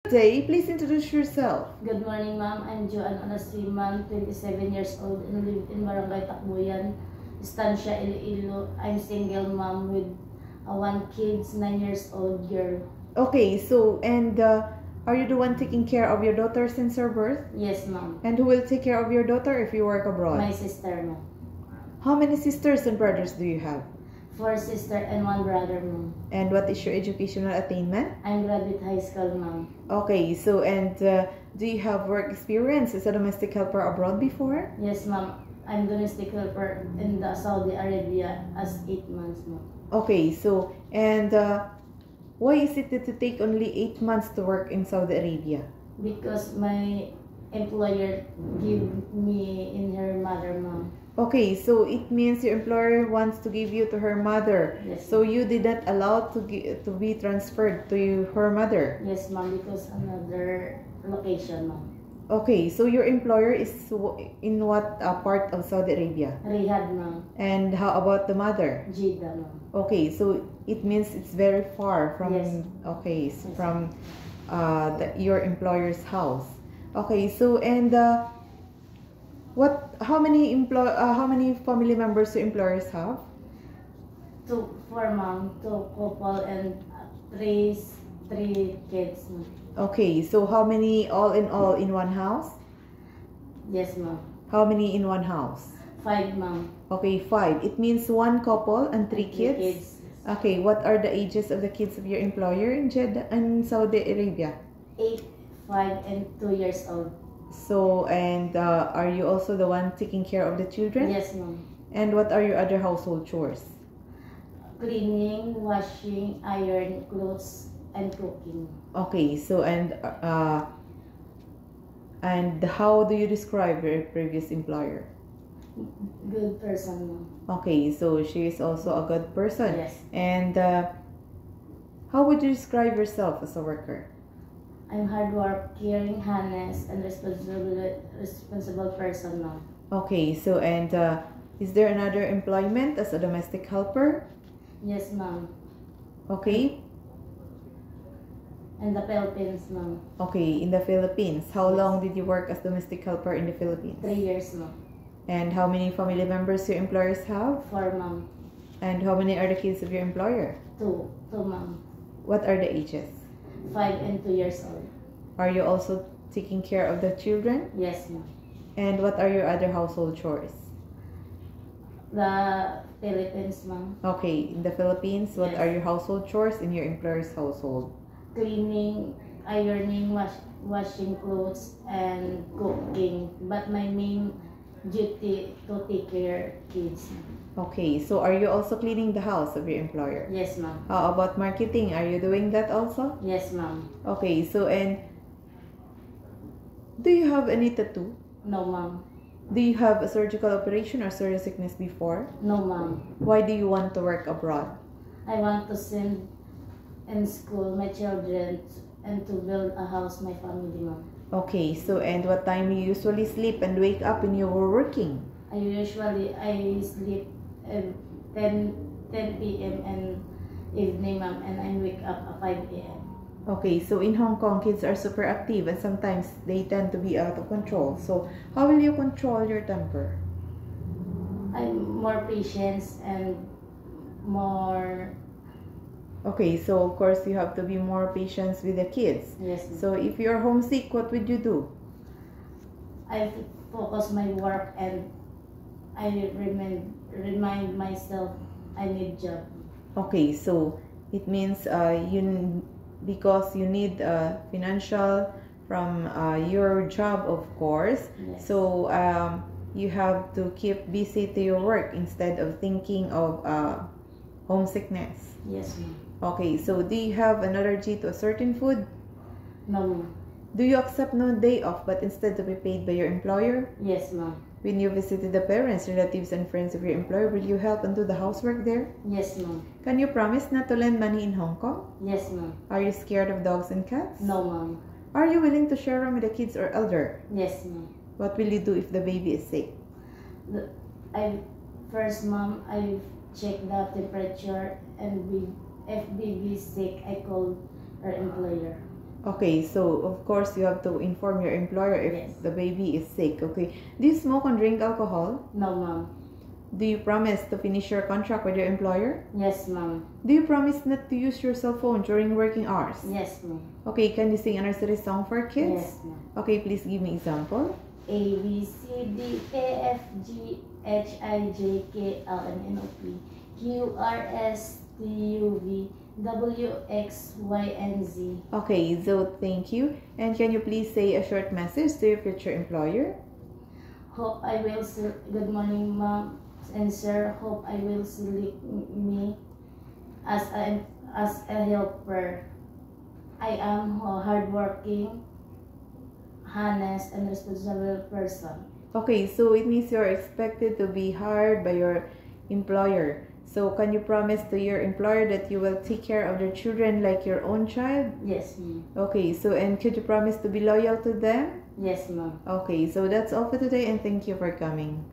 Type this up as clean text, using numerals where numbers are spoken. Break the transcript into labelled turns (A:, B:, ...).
A: Day, please introduce yourself.
B: Good morning, ma'am. I'm Joanne Onasriman, 27 years old, and live in Barangay Takbuyan, Estancia, Iloilo. I'm single mom with one kid, 9 years old girl.
A: Okay, so, are you the one taking care of your daughter since her birth?
B: Yes, ma'am.
A: And who will take care of your daughter if you work abroad?
B: My sister, ma'am.
A: How many sisters and brothers do you have?
B: 4 sisters and 1 brother, ma'am.
A: And what is your educational attainment?
B: I'm graduate high school, ma'am.
A: Okay, so, do you have work experience as a domestic helper abroad before?
B: Yes, ma'am. I'm domestic helper in the Saudi Arabia as 8 months, ma'am.
A: Okay, so, why is it that you take only 8 months to work in Saudi Arabia?
B: Because my employer give me in her mother, ma'am.
A: Okay, so it means your employer wants to give you to her mother.
B: Yes.
A: So you did not allow to be transferred to her mother.
B: Yes, ma'am, because another location, ma'am.
A: Okay, so your employer is in what part of Saudi Arabia?
B: Riyadh, ma'am.
A: And how about the mother?
B: Jeddah, ma'am.
A: Okay, so it means it's very far from.
B: Yes.
A: Okay, so
B: Yes.
A: from your employer's house. Okay, so how many family members your employers have?
B: 4 ma'am, 2 couple and 3 kids, ma'am.
A: Okay, so how many all in one house?
B: Yes, ma'am.
A: How many in one house?
B: 5, ma'am.
A: Okay, 5. It means 1 couple and 3
B: And
A: kids. Okay, what are the ages of the kids of your employer in Jeddah and Saudi Arabia?
B: 8, 5, and 2 years old.
A: So, are you also the one taking care of the children?
B: Yes, ma'am.
A: And what are your other household chores?
B: Cleaning, washing, iron clothes, and cooking.
A: Okay, so and how do you describe your previous employer?
B: Good person, ma'am.
A: Okay, so she is also a good person.
B: Yes.
A: And how would you describe yourself as a worker?
B: I'm hardworking, honest, and responsible person, ma'am.
A: Okay, so is there another employment as a domestic helper?
B: Yes, ma'am.
A: Okay.
B: In the Philippines, ma'am.
A: Okay, in the Philippines. How long did you work as domestic helper in the Philippines?
B: 3 years, ma'am.
A: And how many family members your employers have?
B: 4, ma'am.
A: And how many are the kids of your employer?
B: 2, ma'am.
A: What are the ages?
B: 5 and 2 years old.
A: Are you also taking care of the children?
B: Yes, ma'am.
A: And what are your other household chores?
B: The Philippines, ma'am.
A: Okay, in the Philippines, what
B: Yes.
A: are your household chores in your employer's household?
B: Cleaning, ironing, washing clothes, and cooking. But my main duty to take care kids.
A: Okay, so are you also cleaning the house of your employer?
B: Yes, ma'am.
A: How about marketing? Are you doing that also?
B: Yes, ma'am.
A: Okay, so do you have any tattoo?
B: No, ma'am.
A: Do you have a surgical operation or serious sickness before?
B: No, ma'am.
A: Why do you want to work abroad?
B: I want to send in school my children and to build a house my family, ma'am.
A: Okay, so what time you usually sleep and wake up when you were working?
B: I sleep 10 p.m. and evening, ma'am, and I wake up at 5 a.m.
A: Okay, so in Hong Kong, kids are super active and sometimes they tend to be out of control. So how will you control your temper?
B: I'm more patient and more.
A: Okay, so of course you have to be more patient with the kids.
B: Yes, ma'am.
A: So if you're homesick, what would you do?
B: I focus my work and I remind myself I need job.
A: Okay, so it means because you need financial from your job, of course.
B: Yes.
A: So you have to keep busy to your work instead of thinking of homesickness.
B: Yes, ma'am.
A: Okay, so do you have an allergy to a certain food?
B: No, ma'am.
A: Do you accept no day off but instead to be paid by your employer?
B: Yes, ma'am.
A: When you visited the parents, relatives, and friends of your employer, will you help and do the housework there?
B: Yes, ma'am.
A: Can you promise not to lend money in Hong Kong?
B: Yes, ma'am.
A: Are you scared of dogs and cats?
B: No, ma'am.
A: Are you willing to share room with the kids or elder?
B: Yes, ma'am.
A: What will you do if the baby is sick?
B: First, ma'am, I check the temperature, and if baby is sick, I call her employer.
A: Okay, so of course you have to inform your employer if
B: Yes.
A: the baby is sick. Okay. Do you smoke and drink alcohol?
B: No, ma'am.
A: Do you promise to finish your contract with your employer?
B: Yes, ma'am.
A: Do you promise not to use your cell phone during working hours?
B: Yes, ma'am.
A: Okay, can you sing a nursery song for kids?
B: Yes, ma'am.
A: Okay, please give me example.
B: A, B, C, D, E, F, G, H, I, J, K, L, M, N, O, P, Q, R, S, T, U, V, W, X, Y, and Z.
A: Okay, so thank you. And can you please say a short message to your future employer?
B: Hope I will see. Good morning, ma'am and sir. Hope I will select me as a helper. I am a hardworking, honest, and responsible person.
A: Okay, so it means you're expected to be hired by your employer. So can you promise to your employer that you will take care of their children like your own child?
B: Yes, ma'am.
A: Okay, so and could you promise to be loyal to them?
B: Yes, ma'am.
A: Okay, so that's all for today and thank you for coming.